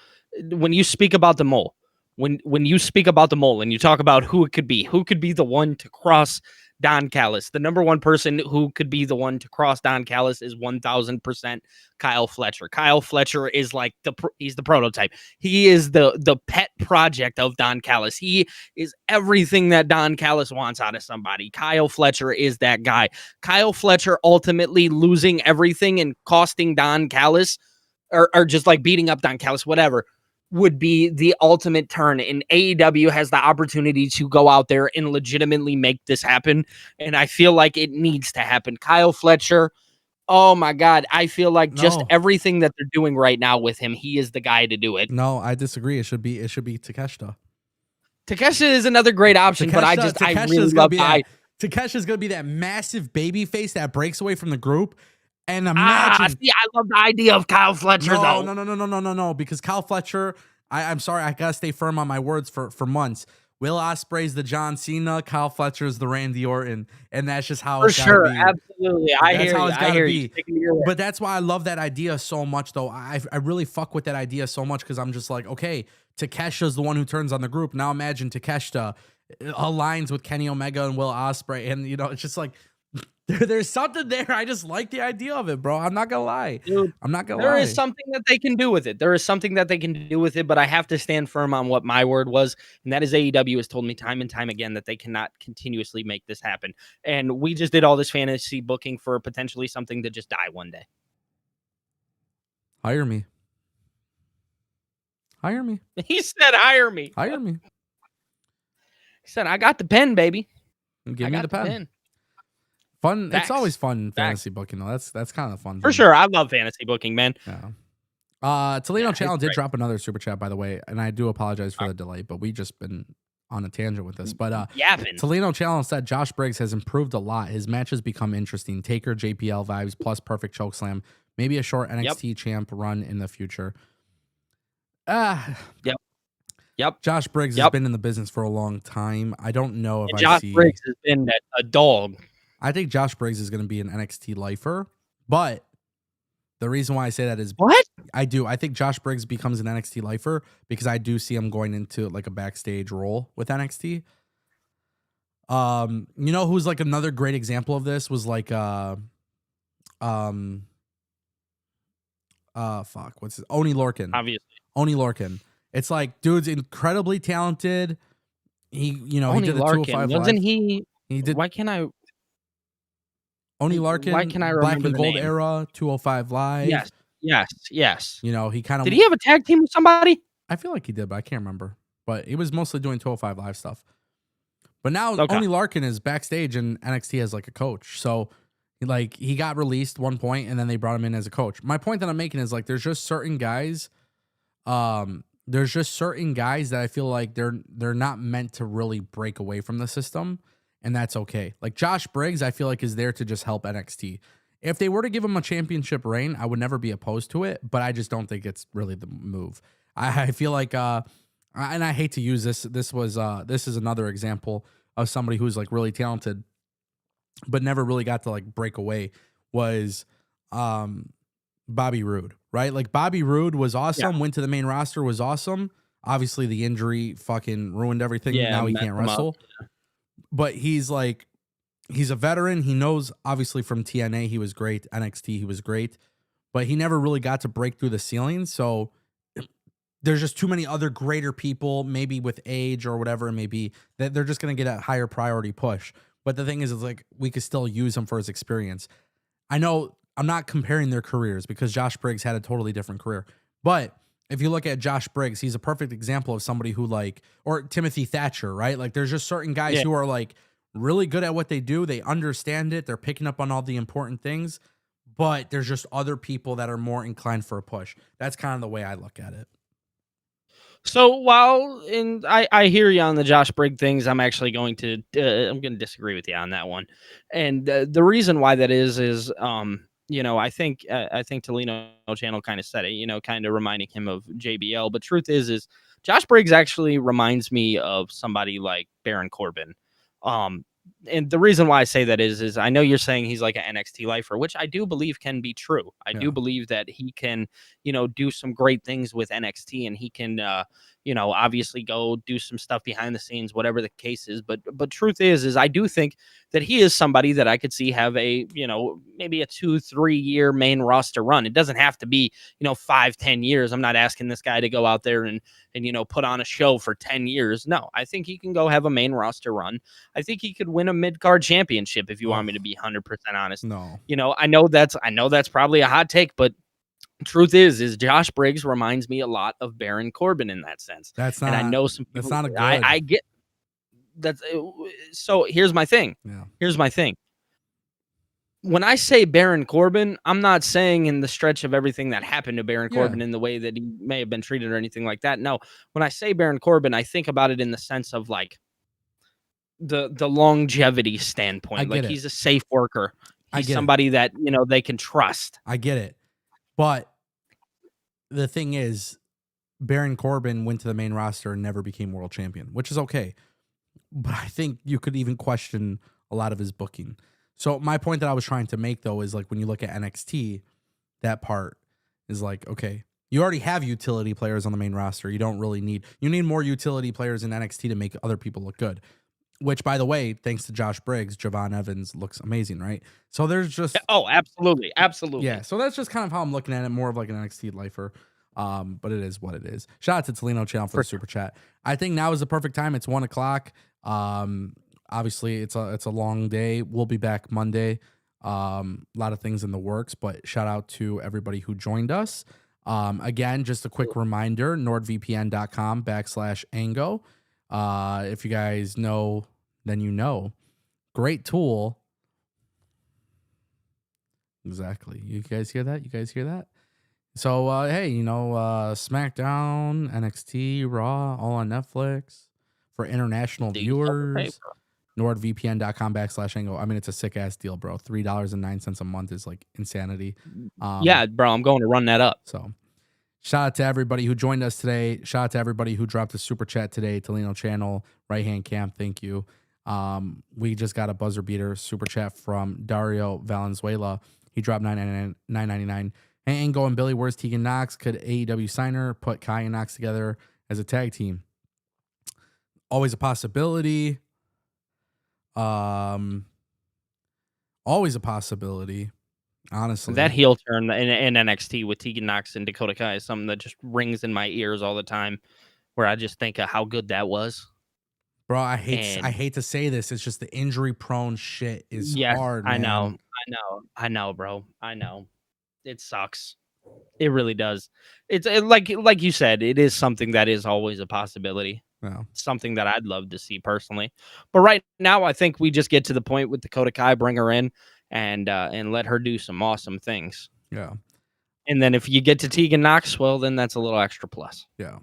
when you speak about the mole, when you speak about the mole and you talk about who could be the one to cross Don Callis, the number one person who could be the one to cross Don Callis is 1000% Kyle Fletcher. Kyle Fletcher is like he's the prototype. He is the pet project of Don Callis. He is everything that Don Callis wants out of somebody. Kyle Fletcher is that guy. Kyle Fletcher ultimately losing everything and costing Don Callis or just like beating up Don Callis, whatever, would be the ultimate turn. And AEW has the opportunity to go out there and legitimately make this happen. And I feel like it needs to happen. Kyle Fletcher, oh my God. I feel like just everything that they're doing right now with him, he is the guy to do it. No, I disagree. It should be Takeshita. Takeshita is another great option, but I really love Takesha's gonna be that massive baby face that breaks away from the group. And imagine, I love the idea of Kyle Fletcher, though. No, because Kyle Fletcher, I'm sorry, I gotta stay firm on my words for months. Will Ospreay's the John Cena, Kyle Fletcher's the Randy Orton, and that's just how it's gotta be. Absolutely. I hear you. But that's why I love that idea so much, though. I really fuck with that idea so much because I'm just like, okay, Takesha's the one who turns on the group. Now imagine Takeshita aligns with Kenny Omega and Will Ospreay, and you know, it's just like, there's something there. I just like the idea of it, bro. I'm not gonna lie. Dude, I'm not gonna lie. There is something that they can do with it. But I have to stand firm on what my word was, and that is AEW has told me time and time again that they cannot continuously make this happen. And we just did all this fantasy booking for potentially something to just die one day. Hire me. He said, "Hire me." He said, "I got the pen, baby. Give me the pen." Fun. Facts. It's always fun fantasy booking though. That's kind of fun. For sure. I love fantasy booking, man. Yeah. Toledo Channel did drop another super chat, by the way, and I do apologize for the delay, but we just been on a tangent with this. But Toledo Channel said Josh Briggs has improved a lot. His matches become interesting. Taker JPL vibes plus perfect chokeslam. Maybe a short NXT champ run in the future. Yep. Josh Briggs has been in the business for a long time. I don't know if Josh Briggs has been a dog. I think Josh Briggs is going to be an NXT lifer, but the reason why I say that is what I do. I think Josh Briggs becomes an NXT lifer because I do see him going into like a backstage role with NXT. You know who's like another great example of this was like fuck, what's his Oni Lorcan. Obviously. Oni Lorcan. It's like dude's incredibly talented. He did the 205 wasn't live. He did. Why can't I Oni Larkin, why can I Black remember and the Gold name? era, 205 Live. Yes. You know, he kind of did he have a tag team with somebody? I feel like he did, but I can't remember. But he was mostly doing 205 Live stuff. But now Oni Larkin is backstage and NXT as like a coach. So like he got released one point and then they brought him in as a coach. My point that I'm making is like there's just certain guys that I feel like they're not meant to really break away from the system. And that's okay. Like Josh Briggs, I feel like is there to just help NXT. If they were to give him a championship reign, I would never be opposed to it, but I just don't think it's really the move. I feel like, and I hate to use this. This is another example of somebody who's like really talented, but never really got to like break away. Was Bobby Roode, right? Like Bobby Roode was awesome. Went to the main roster, was awesome. Obviously, the injury fucking ruined everything. Now he can't wrestle. But he's like, He's a veteran. He knows, obviously, from TNA, he was great. NXT, he was great. But he never really got to break through the ceiling. So there's just too many other greater people, maybe with age or whatever it may be, that they're just going to get a higher priority push. But the thing is like, we could still use him for his experience. I know I'm not comparing their careers because Josh Briggs had a totally different career. But if you look at Josh Briggs, he's a perfect example of somebody who like, or Timothy Thatcher, right? Like there's just certain guys who are like really good at what they do. They understand it. They're picking up on all the important things, but there's just other people that are more inclined for a push. That's kind of the way I look at it. So I hear you on the Josh Briggs things, I'm actually going to I'm going to disagree with you on that one, and the reason why that is I think Tolino Channel kind of said it, kind of reminding him of JBL, but truth is Josh Briggs actually reminds me of somebody like Baron Corbin, um, and the reason why I say that is I know you're saying he's like an NXT lifer, which I do believe can be true. I do believe that he can, do some great things with NXT, and he can, obviously go do some stuff behind the scenes, whatever the case is. But truth is I do think that he is somebody that I could see have a, maybe a 2-3 year main roster run. It doesn't have to be, 5-10 years. I'm not asking this guy to go out there and put on a show for 10 years. No, I think he can go have a main roster run. I think he could win a mid-card championship, if you want me to be 100% honest. No. I know that's probably a hot take, but truth is Josh Briggs reminds me a lot of Baron Corbin in that sense. That's not, and I know some people, that's not a good. I get that's so here's my thing. Yeah. Here's my thing. When I say Baron Corbin, I'm not saying in the stretch of everything that happened to Baron Corbin in the way that he may have been treated or anything like that. No, when I say Baron Corbin, I think about it in the sense of like the longevity standpoint. Like he's a safe worker. He's somebody that, they can trust. I get it. But the thing is, Baron Corbin went to the main roster and never became world champion, which is okay. But I think you could even question a lot of his booking. So my point that I was trying to make, though, is like when you look at NXT, that part is like, okay, you already have utility players on the main roster. You don't really need more utility players in NXT to make other people look good. Which, by the way, thanks to Josh Briggs, Javon Evans looks amazing, right? So there's just... Oh, absolutely. Absolutely. Yeah, so that's just kind of how I'm looking at it, more of like an NXT lifer. But it is what it is. Shout out to Tolino Channel for the super chat. I think now is the perfect time. It's 1:00. Obviously, it's a long day. We'll be back Monday. A lot of things in the works, but shout out to everybody who joined us. Again, just a quick reminder, nordvpn.com/Ango. If you guys know, then you know. Great tool. Exactly. You guys hear that? So, hey, SmackDown, NXT, Raw, all on Netflix for international viewers. NordVPN.com/Ango. I mean, it's a sick ass deal, bro. $3.09 a month is like insanity. Yeah, bro, I'm going to run that up. So, shout out to everybody who joined us today. Shout out to everybody who dropped a super chat today. Tolino Channel, Right Hand Camp, thank you. We just got a buzzer beater super chat from Dario Valenzuela. He dropped $9.99. Hey, Ango and Billy, where's Tegan Knox? Could AEW sign her, put Kai and Knox together as a tag team? Always a possibility. Always a possibility. Honestly, that heel turn in NXT with Tegan Knox and Dakota Kai is something that just rings in my ears all the time, where I just think of how good that was. Bro, I hate to say this. It's just the injury-prone shit is hard, man. I know, bro. I know. It sucks. It really does. It's like you said, it is something that is always a possibility. Yeah. Something that I'd love to see personally. But right now, I think we just get to the point with Dakota Kai, bring her in and let her do some awesome things. Yeah. And then if you get to Tegan Knox, well, then that's a little extra plus. Yeah.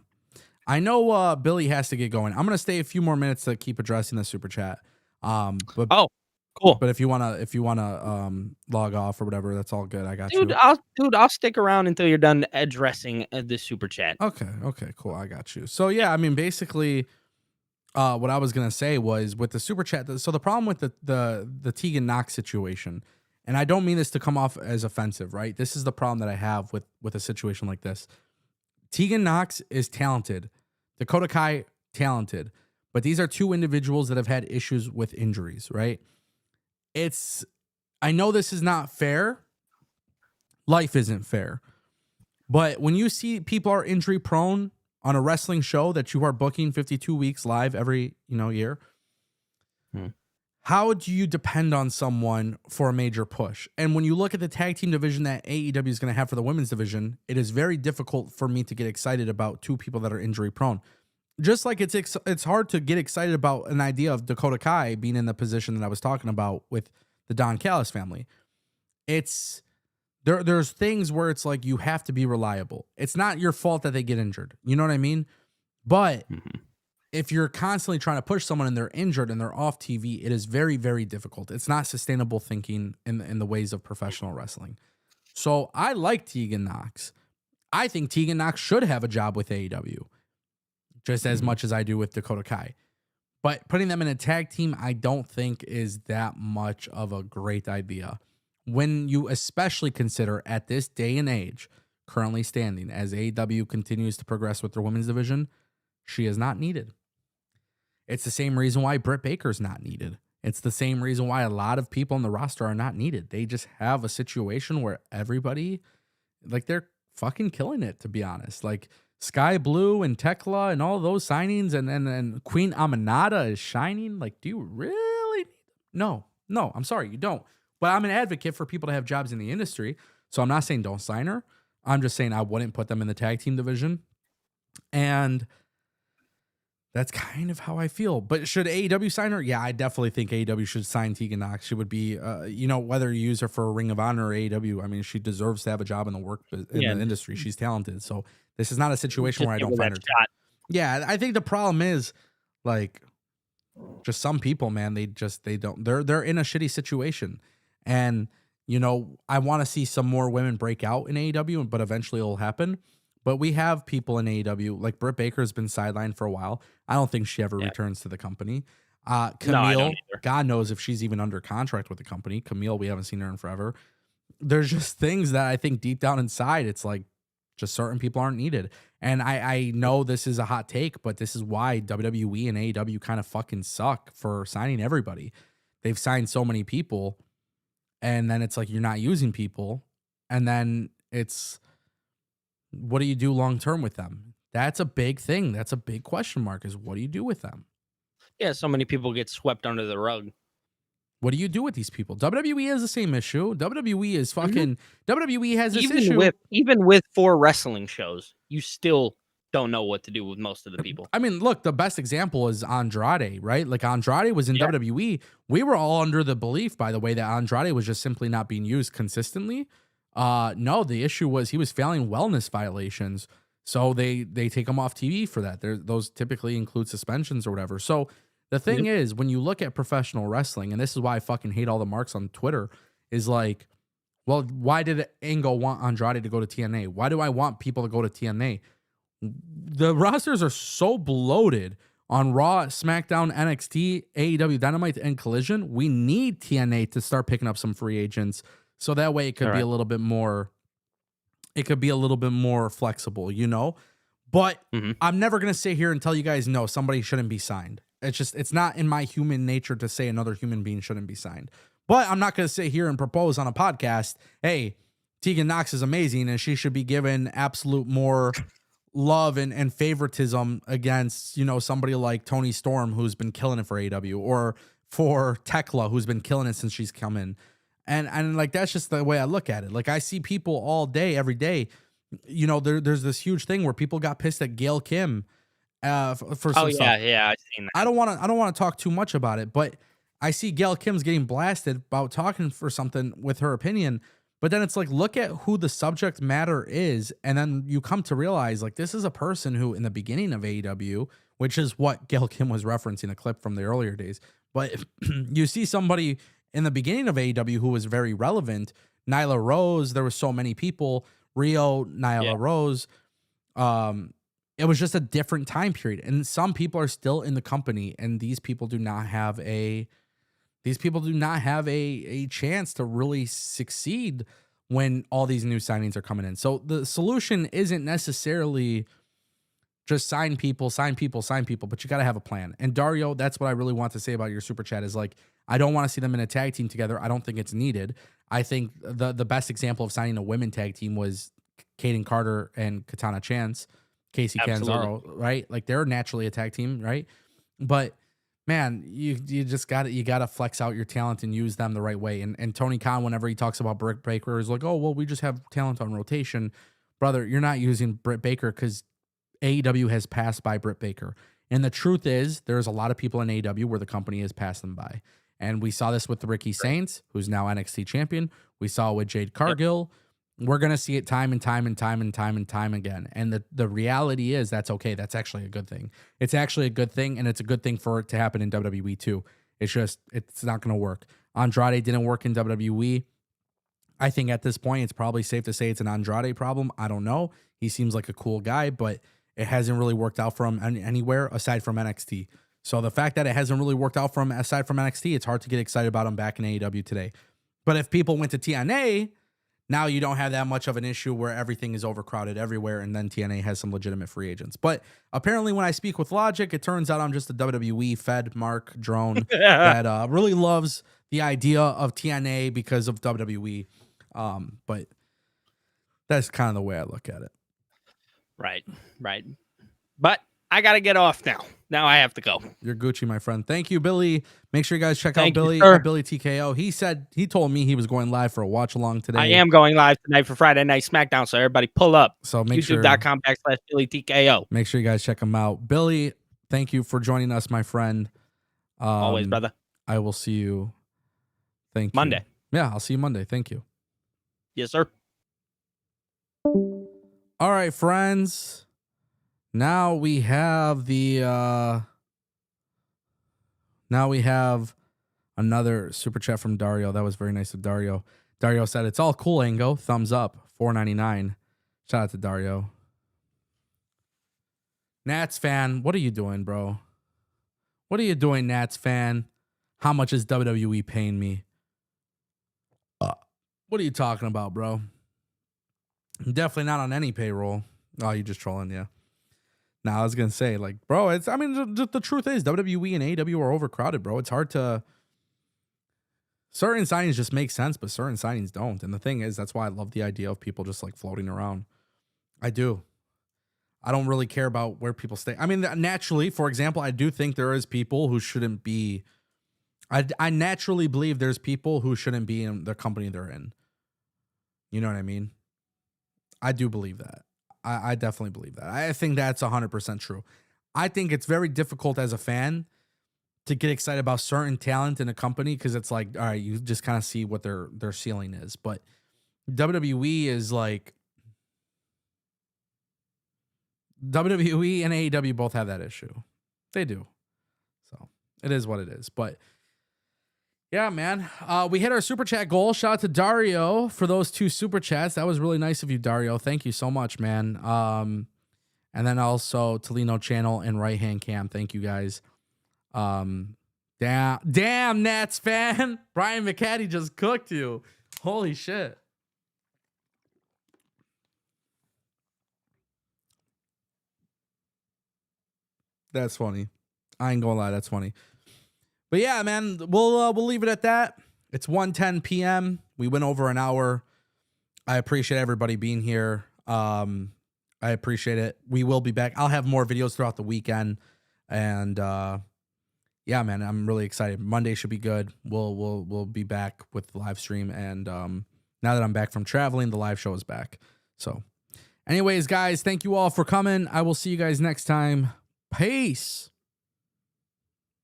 I know Billy has to get going. I'm going to stay a few more minutes to keep addressing the super chat. But cool. But if you wanna log off or whatever, that's all good. I got you. I'll stick around until you're done addressing the super chat. Okay, cool. I got you. So yeah, I mean, basically, what I was gonna say was with the super chat. So the problem with the Tegan Knox situation, and I don't mean this to come off as offensive, right? This is the problem that I have with a situation like this. Tegan Knox is talented. Dakota Kai, talented. But these are two individuals that have had issues with injuries, right? it's, I know this is not fair. Life isn't fair. But when you see people are injury prone on a wrestling show that you are booking 52 weeks live every, year, how do you depend on someone for a major push? And when you look at the tag team division that AEW is going to have for the women's division, it is very difficult for me to get excited about two people that are injury prone. Just like it's hard to get excited about an idea of Dakota Kai being in the position that I was talking about with the Don Callis family. It's there's things where it's like you have to be reliable. It's not your fault that they get injured. You know what I mean? But if you're constantly trying to push someone and they're injured and they're off TV, it is very, very difficult. It's not sustainable thinking in the ways of professional wrestling. So I like Tegan Nox. I think Tegan Nox should have a job with AEW. Just as much as I do with Dakota Kai. But putting them in a tag team, I don't think is that much of a great idea. When you especially consider at this day and age, currently standing, as AEW continues to progress with their women's division, she is not needed. It's the same reason why Britt Baker's not needed. It's the same reason why a lot of people on the roster are not needed. They just have a situation where everybody, like, they're fucking killing it, to be honest. Like, Sky Blue and Tekla and all those signings, and Queen Aminata is shining. Like, do you really? No, I'm sorry, you don't. But I'm an advocate for people to have jobs in the industry. So I'm not saying don't sign her. I'm just saying I wouldn't put them in the tag team division. And that's kind of how I feel. But should AEW sign her? Yeah, I definitely think AEW should sign Tegan Nox. She would be, whether you use her for a Ring of Honor or AEW, I mean, she deserves to have a job in the industry. She's talented. So this is not a situation where I don't find her. Yeah, I think the problem is, like, just some people, man, they're in a shitty situation. And, I want to see some more women break out in AEW, but eventually it'll happen. But we have people in AEW, like Britt Baker has been sidelined for a while. I don't think she ever returns to the company. Camille, God knows if she's even under contract with the company. Camille, we haven't seen her in forever. There's just things that I think deep down inside, it's like just certain people aren't needed. And I know this is a hot take, but this is why WWE and AEW kind of fucking suck for signing everybody. They've signed so many people, and then it's like you're not using people. And then it's, what do you do long term with them? That's a big thing. That's a big question mark, is what do you do with them? Yeah, so many people get swept under the rug. What do you do with these people? WWE has the same issue. WWE is fucking WWE has this issue. Even with 4 wrestling shows, you still don't know what to do with most of the people. I mean, look, the best example is Andrade, right? Like, Andrade was in WWE. We were all under the belief, by the way, that Andrade was just simply not being used consistently. No, the issue was he was failing wellness violations. So they take him off TV for that. Those typically include suspensions or whatever. So the thing is, when you look at professional wrestling, and this is why I fucking hate all the marks on Twitter, is like, well, why did Ango want Andrade to go to TNA? Why do I want people to go to TNA? The rosters are so bloated on Raw, SmackDown, NXT, AEW Dynamite, and Collision. We need TNA to start picking up some free agents, so that way it could be a little bit more. It could be a little bit more flexible, But I'm never gonna sit here and tell you guys no, somebody shouldn't be signed. It's not in my human nature to say another human being shouldn't be signed. But I'm not gonna sit here and propose on a podcast, hey, Tegan Nox is amazing and she should be given absolute more love and favoritism against, somebody like Toni Storm, who's been killing it for AEW, or for Tekla, who's been killing it since she's come in. And like, that's just the way I look at it. Like, I see people all day, every day, there's this huge thing where people got pissed at Gail Kim for some stuff. Yeah, I've seen that. I don't want to talk too much about it, but I see Gail Kim's getting blasted about talking for something with her opinion. But then it's like, look at who the subject matter is. And then you come to realize, like, this is a person who in the beginning of AEW, which is what Gail Kim was referencing, a clip from the earlier days. But if you see somebody in the beginning of AEW who was very relevant, Nyla Rose, there were so many people, Rio, Nyla Rose. It was just a different time period. And some people are still in the company, and these people do not have a chance to really succeed when all these new signings are coming in. So the solution isn't necessarily Just sign people, sign people, sign people, but you got to have a plan. And Dario, that's what I really want to say about your super chat is like, I don't want to see them in a tag team together. I don't think it's needed. I think the best example of signing a women tag team was Kaden Carter and Katana Chance, Casey Canzaro, right? Like they're naturally a tag team, right? But man, you just gotta flex out your talent and use them the right way. And Tony Khan, whenever he talks about Britt Baker, is like, oh well, we just have talent on rotation. Brother, you're not using Britt Baker because AEW has passed by Britt Baker. And the truth is, there's a lot of people in AEW where the company has passed them by. And we saw this with the Ricky Saints, who's now NXT champion. We saw it with Jade Cargill. Yep. We're going to see it time and time again. And the reality is that's okay. That's actually a good thing. It's actually a good thing, and it's a good thing for it to happen in WWE too. It's just, it's not going to work. Andrade didn't work in WWE. I think at this point, it's probably safe to say it's an Andrade problem. I don't know. He seems like a cool guy, but it hasn't really worked out for him anywhere aside from NXT. So the fact that it hasn't really worked out for him aside from NXT, it's hard to get excited about him back in AEW today. But if people went to TNA, now you don't have that much of an issue where everything is overcrowded everywhere, and then TNA has some legitimate free agents. But apparently when I speak with logic, it turns out I'm just a WWE fed Mark drone that really loves the idea of TNA because of WWE. But that's kind of the way I look at it. Right. But I got to get off now. Now I have to go. You're Gucci, my friend. Thank you, Billy. Make sure you guys check out Billy at Billy TKO. He told me he was going live for a watch along today. I am going live tonight for Friday Night SmackDown, so everybody pull up. So make YouTube.com/Billy TKO. Make sure you guys check him out. Billy, thank you for joining us, my friend. Always, brother. I will see you. Thank you. Monday. Yeah, I'll see you Monday. Thank you. Yes, sir. All right, friends. Now we have another super chat from Dario. That was very nice of Dario. Dario said, "It's all cool, Ango. Thumbs up. $4.99. Shout out to Dario. Nats fan, what are you doing, bro? What are you doing, Nats fan? How much is WWE paying me? What are you talking about, bro? Definitely not on any payroll. Oh, you're just trolling, yeah. Now I was gonna say, like, bro, the truth is WWE and AEW are overcrowded, bro. It's hard to. Certain signings just make sense, but certain signings don't. And the thing is, that's why I love the idea of people just like floating around. I do. I don't really care about where people stay. I mean, naturally, for example, I do think there is people who shouldn't be. I naturally believe there's people who shouldn't be in the company they're in. You know what I mean? I do believe that. I definitely believe that. I think that's 100% true. I think it's very difficult as a fan to get excited about certain talent in a company because it's like, all right, you just kind of see what their ceiling is. But WWE is like, WWE and AEW both have that issue. They do. So it is what it is. But yeah, man, we hit our super chat goal. Shout out to Dario for those 2 super chats. That was really nice of you, Dario. Thank you so much, man. And then also Tolino Channel and Right Hand Cam. Thank you guys. Damn, Nats fan. Brian McCaddy just cooked you. Holy shit. That's funny. I ain't gonna lie, that's funny. But yeah, man, we'll leave it at that. It's 1:10 p.m. We went over an hour. I appreciate everybody being here. I appreciate it. We will be back. I'll have more videos throughout the weekend. And yeah, man, I'm really excited. Monday should be good. We'll be back with the live stream. And now that I'm back from traveling, the live show is back. So anyways, guys, thank you all for coming. I will see you guys next time. Peace.